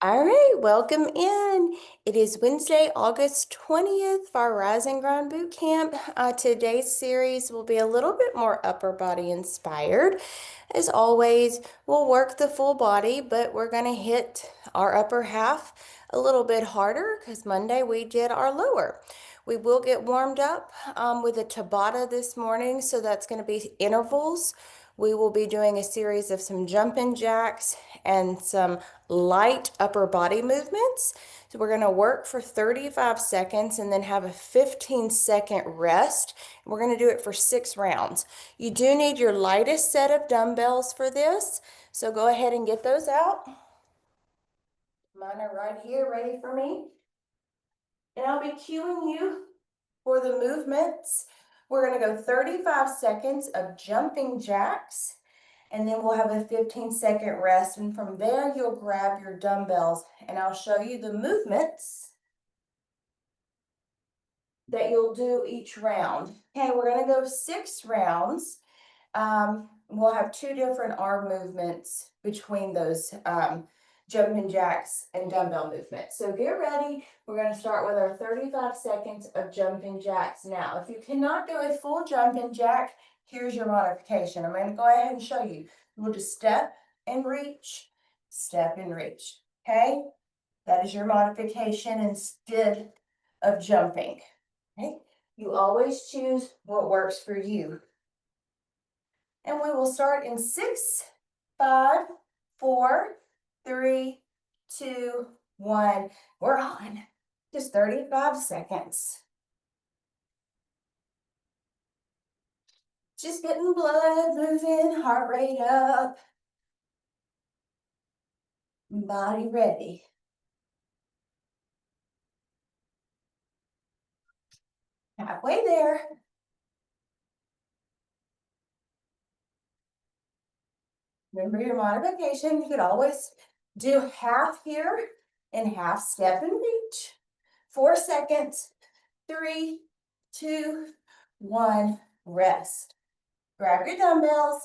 All right, welcome in. It is Wednesday, August 20th for our Rise and Grind Boot Camp. Today's series will be a little bit more upper body inspired. As always, we'll work the full body, but we're going to hit our upper half a little bit harder because Monday we did our lower. We will get warmed up with a Tabata this morning, so that's going to be intervals. We will be doing a series of some jumping jacks and some light upper body movements. So we're going to work for 35 seconds and then have a 15-second rest. We're going to do it for 6 rounds. You do need your lightest set of dumbbells for this, so go ahead and get those out. Mine are right here ready for me. And I'll be cueing you for the movements. We're going to go 35 seconds of jumping jacks, and then we'll have a 15-second rest. And from there, you'll grab your dumbbells, and I'll show you the movements that you'll do each round. Okay, we're going to go 6 rounds. We'll have 2 different arm movements between those jumping jacks and dumbbell movements. So get ready. We're going to start with our 35 seconds of jumping jacks. Now, if you cannot do a full jumping jack, here's your modification. I'm going to go ahead and show you. We'll just step and reach, okay? That is your modification instead of jumping, okay? You always choose what works for you. And we will start in 6, 5, 4, 3, 2, 1. We're on. Just 35 seconds. Just getting blood moving, heart rate up, body ready. Halfway there. Remember your modification. You could always do half here and half step and reach. 4 seconds. 3, 2, 1. Rest. Grab your dumbbells.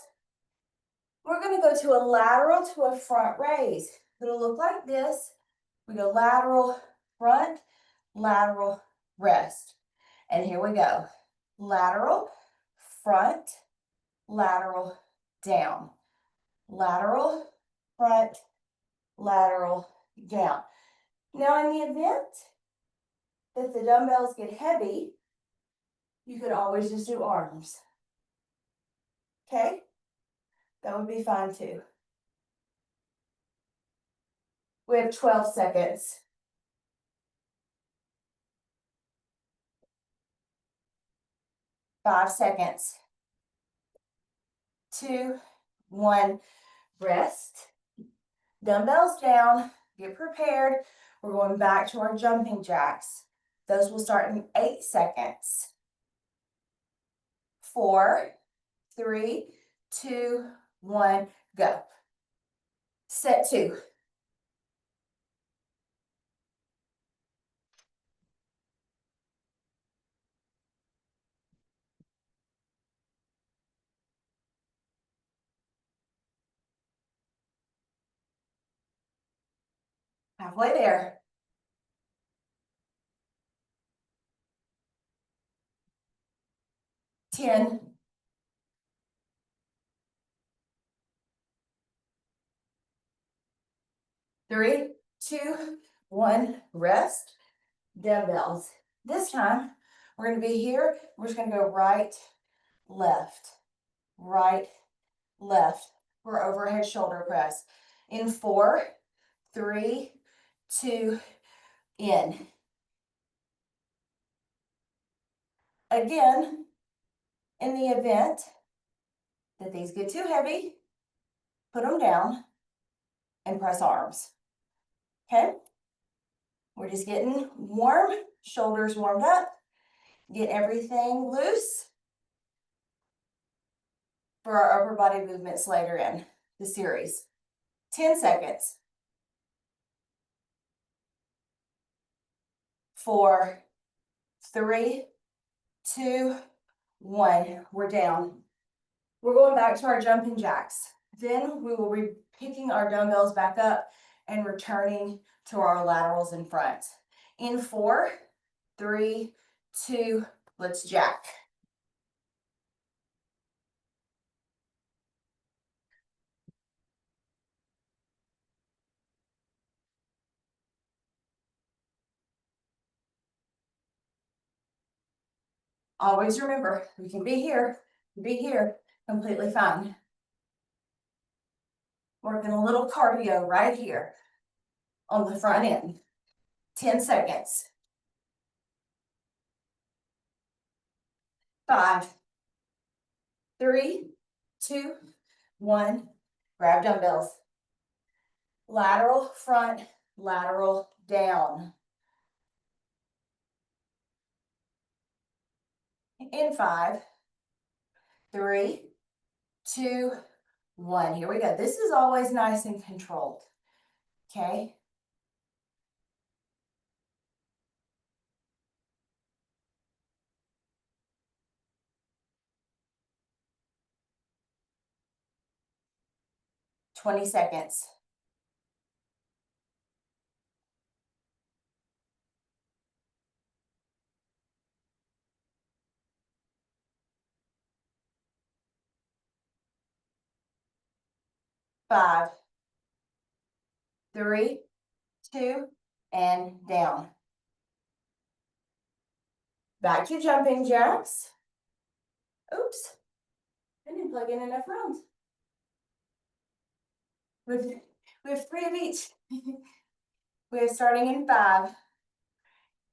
We're going to go to a lateral to a front raise. It'll look like this. We go lateral, front, lateral, rest. And here we go. Lateral, front, lateral, down. Lateral, front, lateral, down. Now, in the event that the dumbbells get heavy, you could always just do arms. Okay? That would be fine too. We have 12 seconds. 5 seconds. 2, 1. Rest. Dumbbells down. Get prepared. We're going back to our jumping jacks. Those will start in 8 seconds. 4, 3, 2, 1, go. Set 2. Halfway there. 10. 3, 2, 1. Rest. Dumbbells. This time, we're going to be here. We're just going to go right, left, right, left for overhead shoulder press. In 4, 3, 2, in. Again, in the event that these get too heavy, put them down and press arms. Okay? We're just getting warm, shoulders warmed up, get everything loose for our upper body movements later in the series. 10 seconds. 4, 3, 2, 1. We're down. We're going back to our jumping jacks. Then we will be picking our dumbbells back up and returning to our laterals in front. In 4, 3, 2, let's jack. Always remember, we can be here, completely fine. Working a little cardio right here on the front end. 10 seconds. 5, 3, 2, 1. Grab dumbbells. Lateral front, lateral down. In 5, 3, 2, 1. Here we go. This is always nice and controlled. Okay. Twenty seconds. Five, 3, 2, and down. Back to jumping jacks. Oops, I didn't plug in enough rounds. We have 3 of each. We're starting in 5,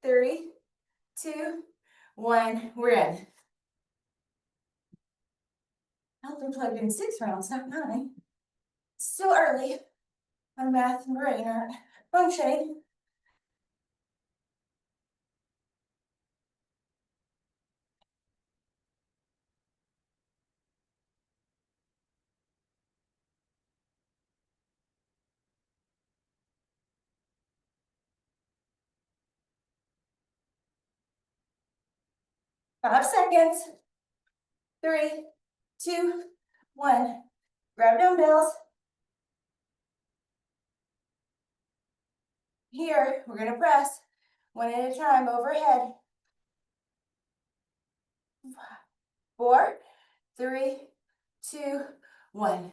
3, 2, 1. We're in. I've been plugged in 6 rounds, not 9. Still early. My math and brain aren't functioning. Five seconds. 3, 2, 1. Grab dumbbells. Here, we're gonna press 1 at a time overhead. 4, 3, 2, 1.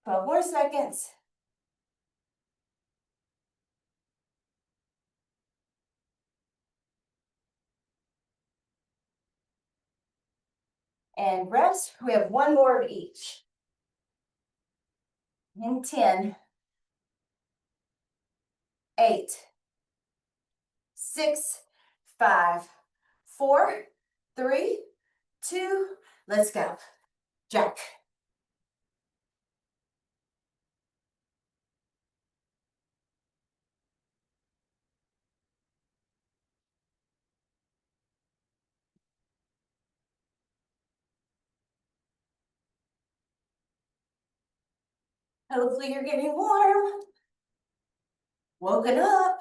Twelve more seconds. And rest. We have 1 more of each. In 10, 8, 6, 5, 4, 3, 2, let's go. Jack. Hopefully you're getting warm. Woken up.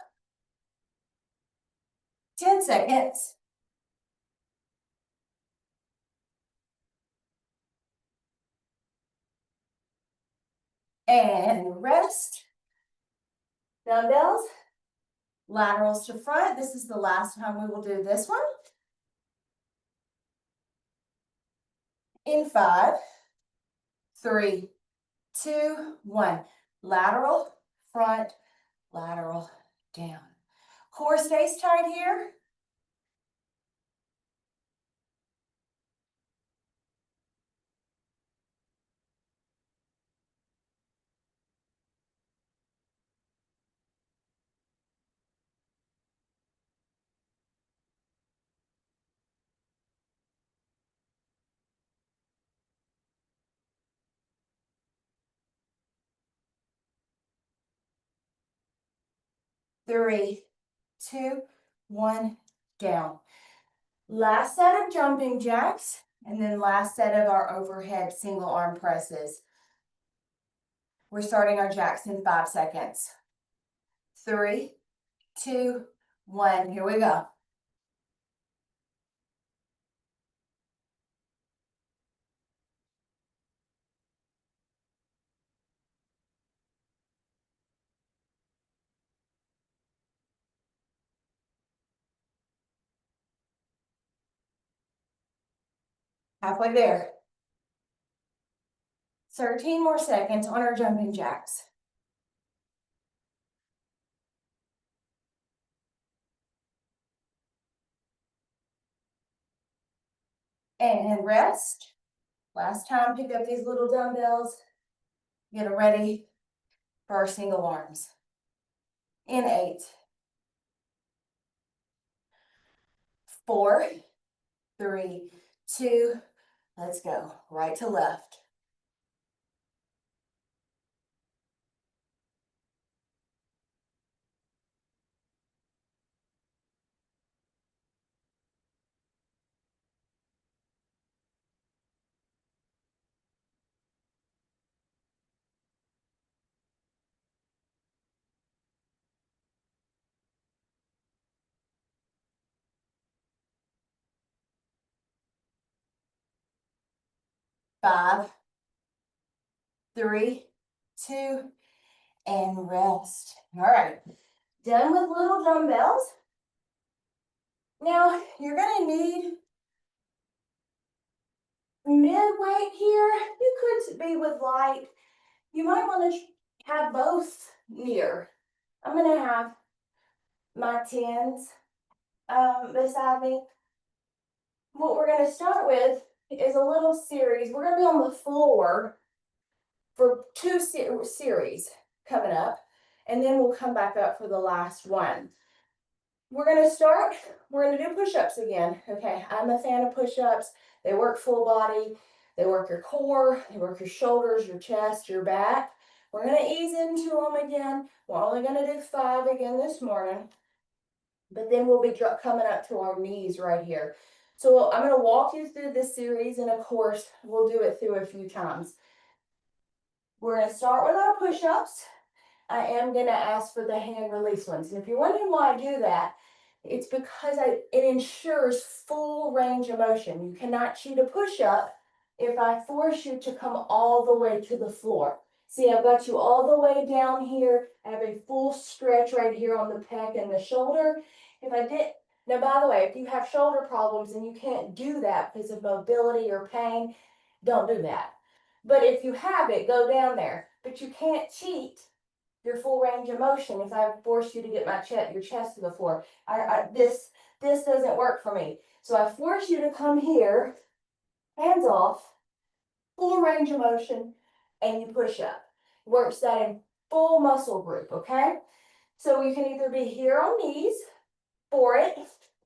10 seconds. And rest. Dumbbells. Laterals to front. This is the last time we will do this one. In 5, 3, 2, 1. Lateral, front, lateral, down. Core stays tight here. Three, two, one, down. Last set of jumping jacks, and then last set of our overhead single arm presses. We're starting our jacks in 5 seconds. 3, 2, 1, here we go. Halfway there. 13 more seconds on our jumping jacks. And rest. Last time, pick up these little dumbbells. Get ready for our single arms. In 8, 4, 3, 2, let's go. Right to left. Five, 3, 2, and rest. All right, done with little dumbbells. Now you're gonna need mid-weight here. You could be with light. You might want to have both near. I'm gonna have my 10s beside me. What we're gonna start with is a little series. We're gonna be on the floor for 2 series coming up, and then we'll come back up for the last one. We're gonna start, we're gonna do push-ups again. Okay, I'm a fan of push-ups. They work full body, they work your core, they work your shoulders, your chest, your back. We're gonna ease into them again. We're only gonna do 5 again this morning, but then we'll be coming up to our knees right here. So I'm gonna walk you through this series, and of course, we'll do it through a few times. We're gonna start with our push-ups. I am gonna ask for the hand release ones. And if you're wondering why I do that, it's because it ensures full range of motion. You cannot cheat a push-up if I force you to come all the way to the floor. See, I've got you all the way down here. I have a full stretch right here on the pec and the shoulder. If I did, now by the way, if you have shoulder problems and you can't do that because of mobility or pain, don't do that. But if you have it, go down there. But you can't cheat your full range of motion if I force you to get your chest to the floor. This doesn't work for me. So I force you to come here, hands off, full range of motion, and you push up. Works that in full muscle group, okay? So you can either be here on knees for it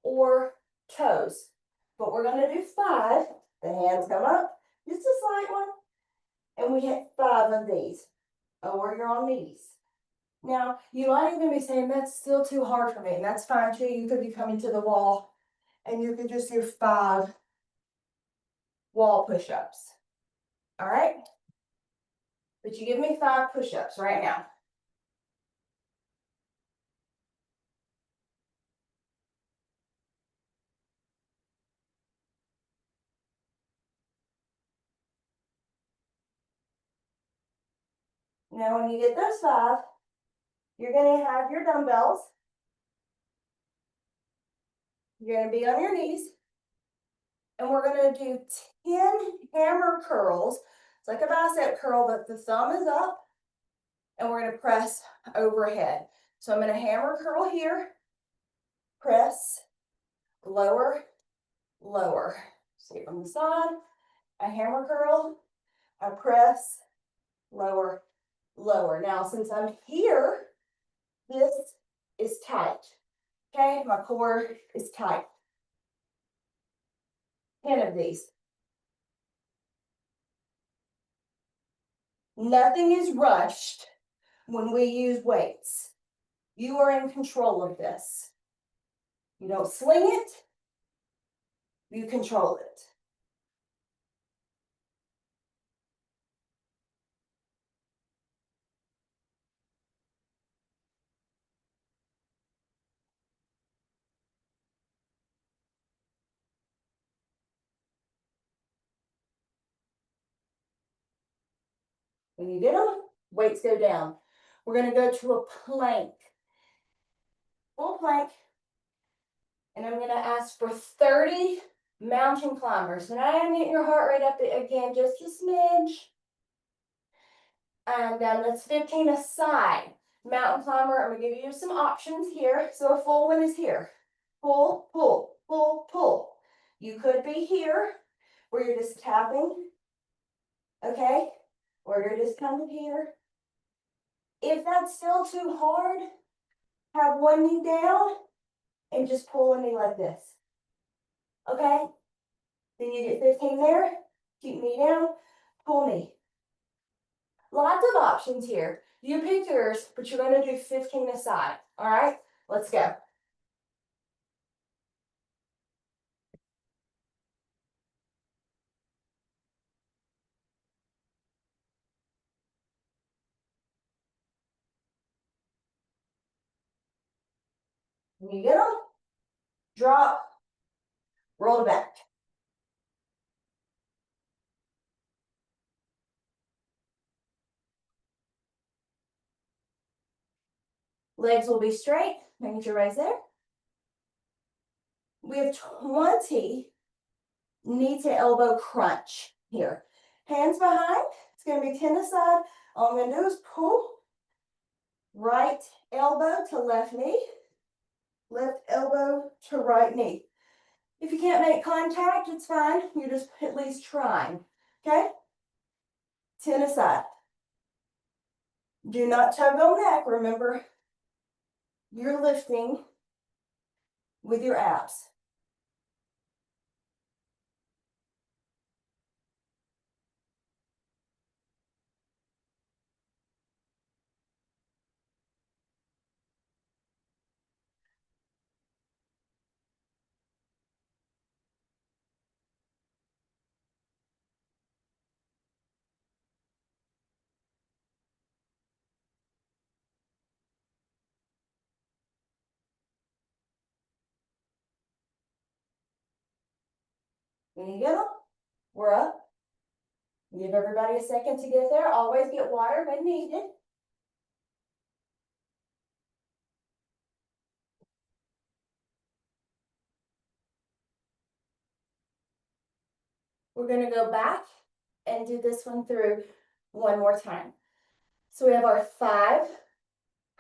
or toes. But we're gonna do 5. The hands come up, just a slight one, and we hit 5 of these. Or you're on knees. Now, you might even be saying, that's still too hard for me, and that's fine too. You could be coming to the wall, and you could just do 5 wall push-ups. All right? But you give me 5 push-ups right now. Now, when you get those 5, you're going to have your dumbbells. You're going to be on your knees, and we're going to do 10 hammer curls. It's like a bicep curl, but the thumb is up, and we're going to press overhead. So I'm going to hammer curl here, press, lower, lower. See from the side, I hammer curl, I press, lower, lower. Now, since I'm here, this is tight. Okay, my core is tight. 10 of these. Nothing is rushed when we use weights. You are in control of this. You don't sling it. You control it. When you get them, weights go down. We're going to go to a plank. Full plank. And I'm going to ask for 30 mountain climbers. And I am getting your heart rate up again, just a smidge. And that's 15 a side. Mountain climber, I'm going to give you some options here. So a full one is here. Pull, pull, pull, pull. You could be here, where you're just tapping, okay? Or you're just kind of here. If that's still too hard, have one knee down and just pull a knee like this. Okay? Then you get 15 there, keep knee down, pull knee. Lots of options here. You pick yours, but you're going to do 15 a side. All right? Let's go. When you get them, drop, roll it back. Legs will be straight. Making sure right there. We have 20 knee to elbow crunch here. Hands behind. It's going to be 10 aside. All I'm going to do is pull right elbow to left knee, left elbow to right knee. If you can't make contact, it's fine. You're just at least trying. Okay? 10 aside. Do not tug on neck. Remember, you're lifting with your abs. When you get them, we're up. Give everybody a second to get there. Always get water when needed. We're going to go back and do this one through one more time. So we have our 5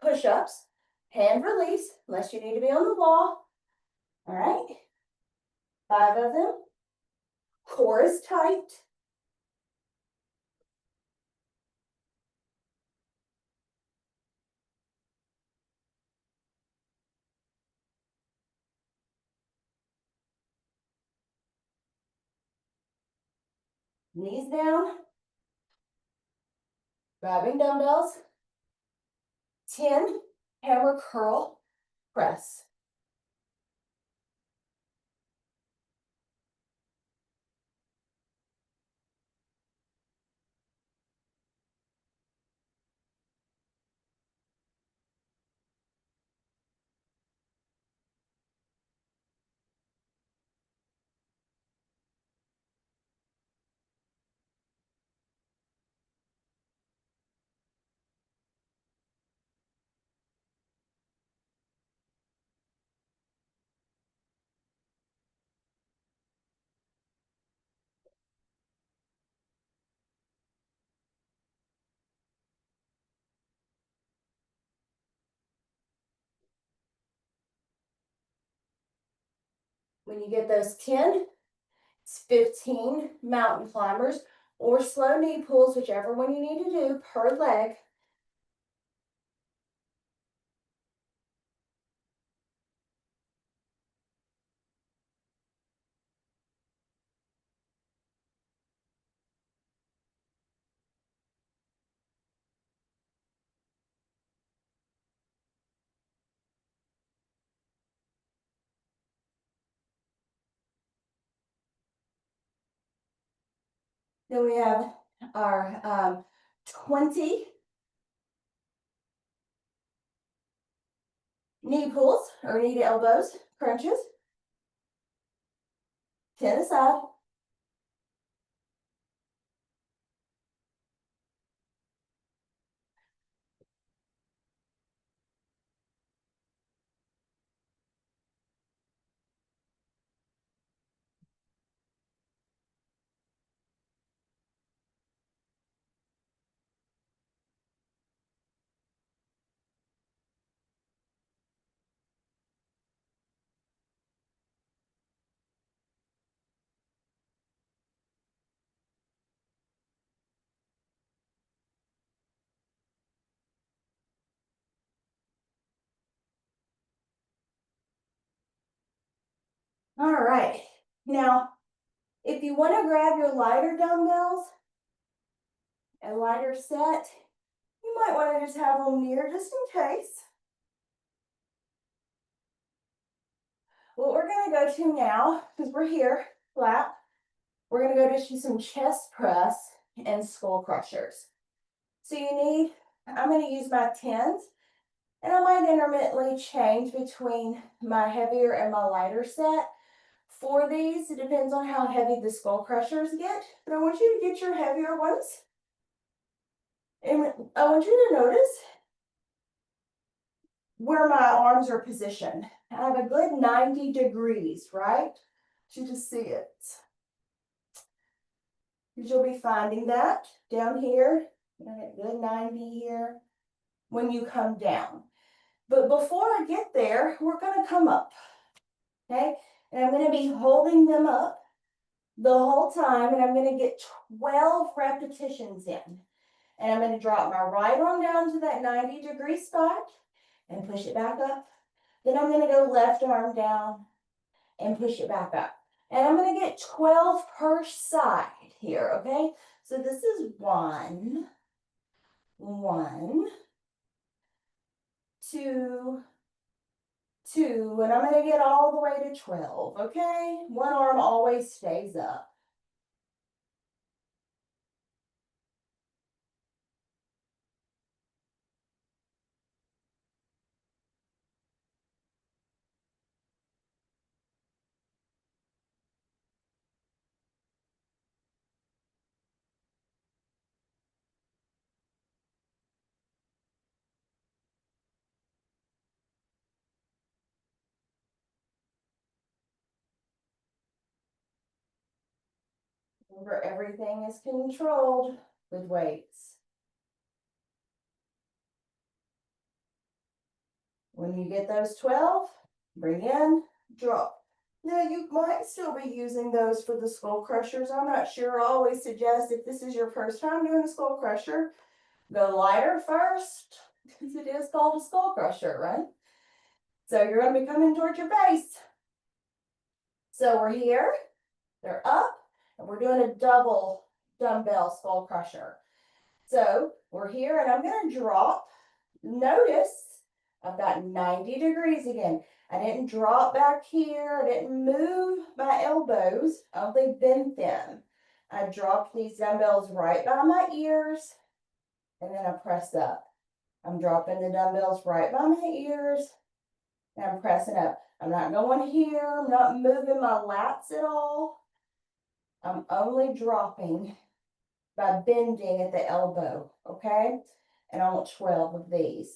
push-ups, hand release, unless you need to be on the wall. All right. 5 of them. Core is tight. Knees down. Grabbing dumbbells. 10 hammer curl press. When you get those 10, it's 15 mountain climbers or slow knee pulls, whichever one you need to do per leg. Then we have our 20 knee pulls or knee to elbows, crunches. 10 aside. All right. Now, if you want to grab your lighter dumbbells, a lighter set, you might want to just have them near just in case. What we're going to go to now, because we're here, flat, we're going to go to some chest press and skull crushers. So you need, I'm going to use my 10s, and I might intermittently change between my heavier and my lighter set. For these, it depends on how heavy the skull crushers get, but I want you to get your heavier ones. And I want you to notice where my arms are positioned. I have a good 90 degrees, right? You just see it. You'll be finding that down here, a good 90 here when you come down. But before I get there, we're going to come up, okay? And I'm going to be holding them up the whole time, and I'm going to get 12 repetitions in. And I'm going to drop my right arm down to that 90-degree spot and push it back up. Then I'm going to go left arm down and push it back up. And I'm going to get 12 per side here, okay? So this is 1, 2, 2, and I'm going to get all the way to 12, okay? One arm always stays up. Remember, everything is controlled with weights. When you get those 12, bring in, drop. Now, you might still be using those for the skull crushers. I'm not sure. I always suggest if this is your first time doing a skull crusher, go lighter first, because it is called a skull crusher, right? So you're going to be coming towards your base. So we're here, they're up, and we're doing a double dumbbell skull crusher. So we're here, and I'm going to drop. Notice I've got 90 degrees again. I didn't drop back here. I didn't move my elbows. I only bent them. I dropped these dumbbells right by my ears, and then I press up. I'm dropping the dumbbells right by my ears, and I'm pressing up. I'm not going here. I'm not moving my lats at all. I'm only dropping by bending at the elbow, okay? And I want 12 of these.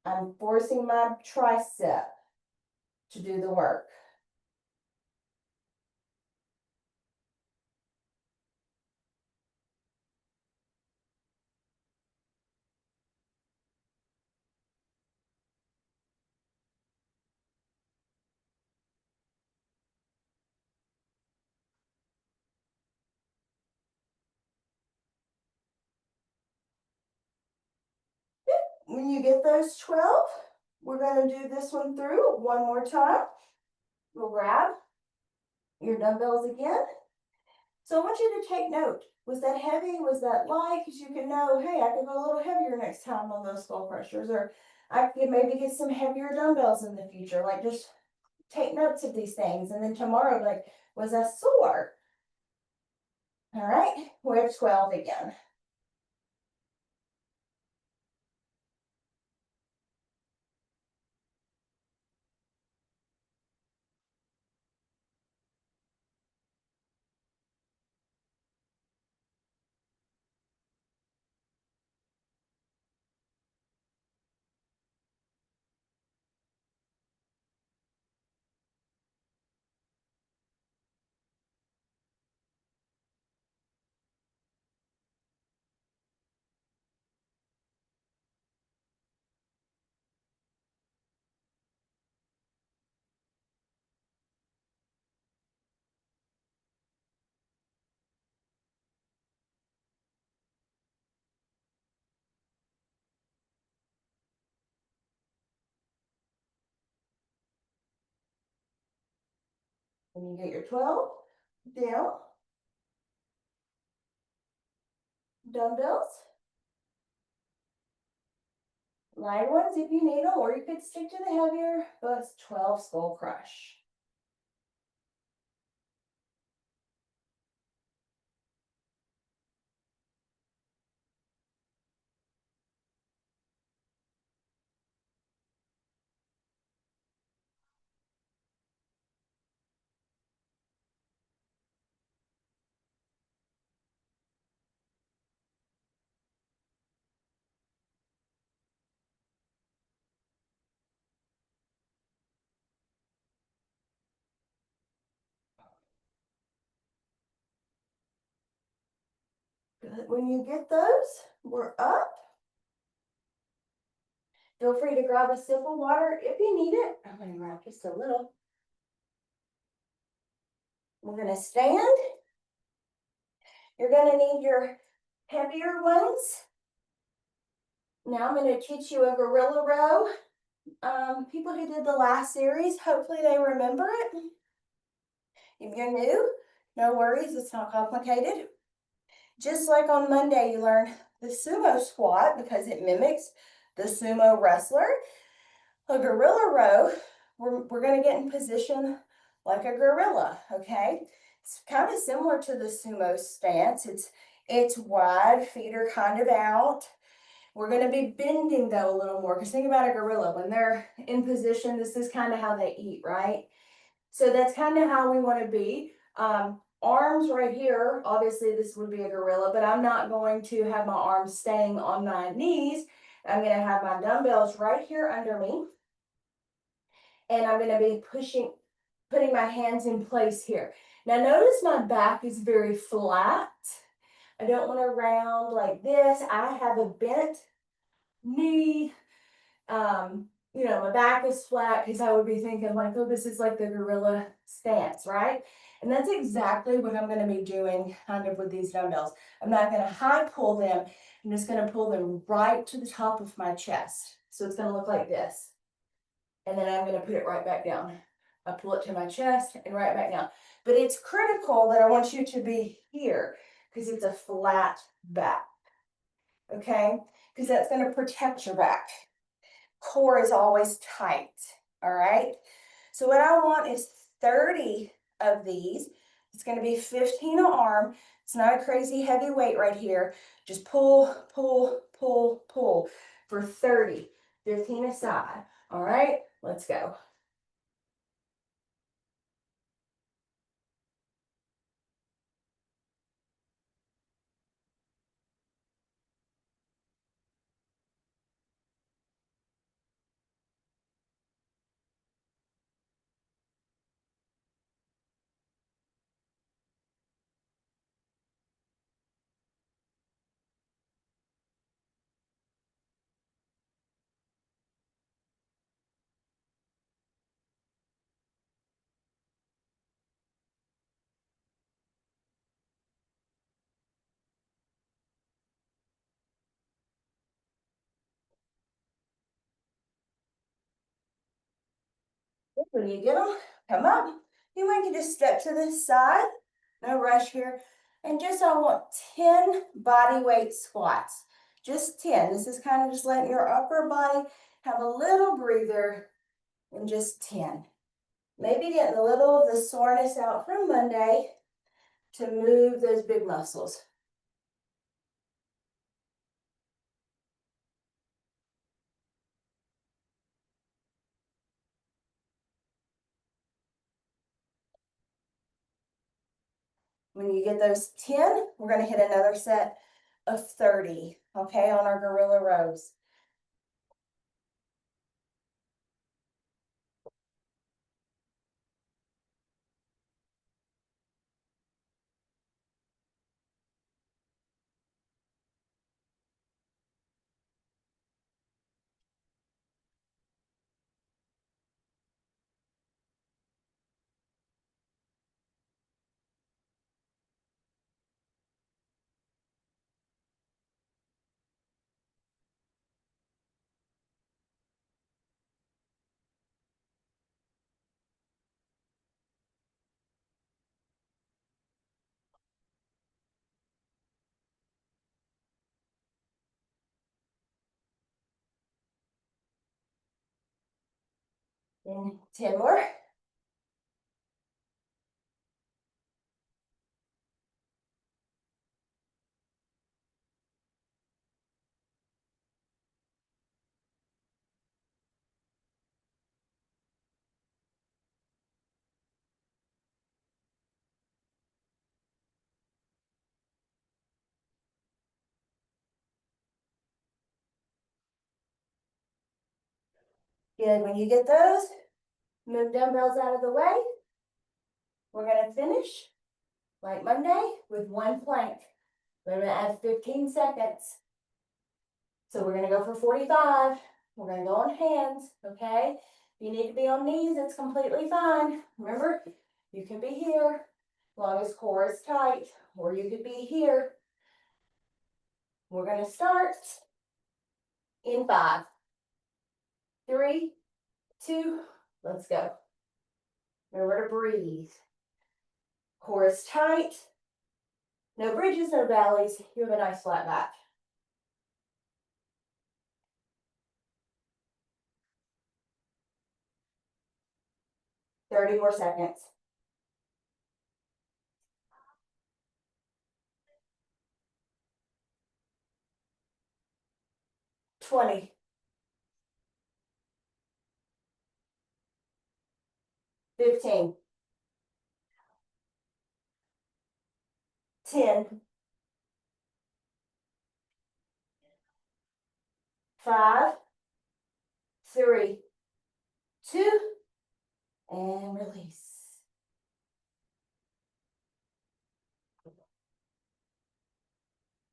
I'm forcing my tricep to do the work. When you get those 12, we're going to do this one through one more time. We'll grab your dumbbells again. So I want you to take note. Was that heavy? Was that light? Because you can know, hey, I could go a little heavier next time on those skull crushers, or I could maybe get some heavier dumbbells in the future. Like, just take notes of these things. And then tomorrow, like, was I sore? All right, we're 12 again. When you get your 12, down, dumbbells, light ones if you need them, or you could stick to the heavier, but 12 skull crush. Good. When you get those, we're up. Feel free to grab a sip of water if you need it. I'm going to grab just a little. We're going to stand. You're going to need your heavier ones. Now I'm going to teach you a gorilla row. People who did the last series, hopefully they remember it. If you're new, no worries, it's not complicated. Just like on Monday, you learn the sumo squat because it mimics the sumo wrestler. A gorilla row, we're going to get in position like a gorilla, okay? It's kind of similar to the sumo stance. It's wide, feet are kind of out. We're going to be bending though a little more because think about a gorilla. When they're in position, this is kind of how they eat, right? So that's kind of how we want to be. Arms right here, obviously this would be a gorilla, but I'm not going to have my arms staying on my knees. I'm going to have my dumbbells right here under me. And I'm going to be putting my hands in place here. Now notice my back is very flat. I don't want to round like this. I have a bent knee. My back is flat because I would be thinking like, oh, this is like the gorilla stance, right? And that's exactly what I'm going to be doing kind of with these dumbbells. I'm not going to high pull them. I'm just going to pull them right to the top of my chest. So it's going to look like this. And then I'm going to put it right back down. I pull it to my chest and right back down. But it's critical that I want you to be here because it's a flat back. Okay? Because that's going to protect your back. Core is always tight. All right? So what I want is 30 of these. It's going to be 15 an arm. It's not a crazy heavy weight right here. Just pull, pull, pull, pull for 30. 15 a side. All right? Let's go. When you get them, come up. You might can just step to the side. No rush here. And just I want 10 body weight squats. Just 10. This is kind of just letting your upper body have a little breather and just 10. Maybe getting a little of the soreness out from Monday. to move those big muscles. When you get those 10, we're going to hit another set of 30, okay, on our gorilla rows. And 10 more. Good. When you get those, move dumbbells out of the way. We're going to finish like Monday with one plank. We're going to add 15 seconds. So we're going to go for 45. We're going to go on hands, okay? If you need to be on knees, it's completely fine. Remember, you can be here as long as core is tight, or you could be here. We're going to start in 5, 3, 2, let's go. Remember to breathe. Core is tight. No bridges, no valleys. You have a nice flat back. 30 more seconds. 20. 15. 10. 5, 3, 2, and release.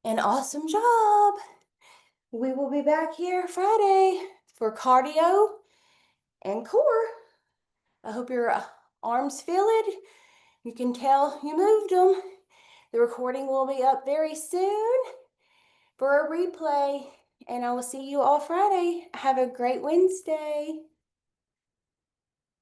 An awesome job. We will be back here Friday for cardio and core. I hope your arms feel it. You can tell you moved them. The recording will be up very soon for a replay, and I will see you all Friday. Have a great Wednesday.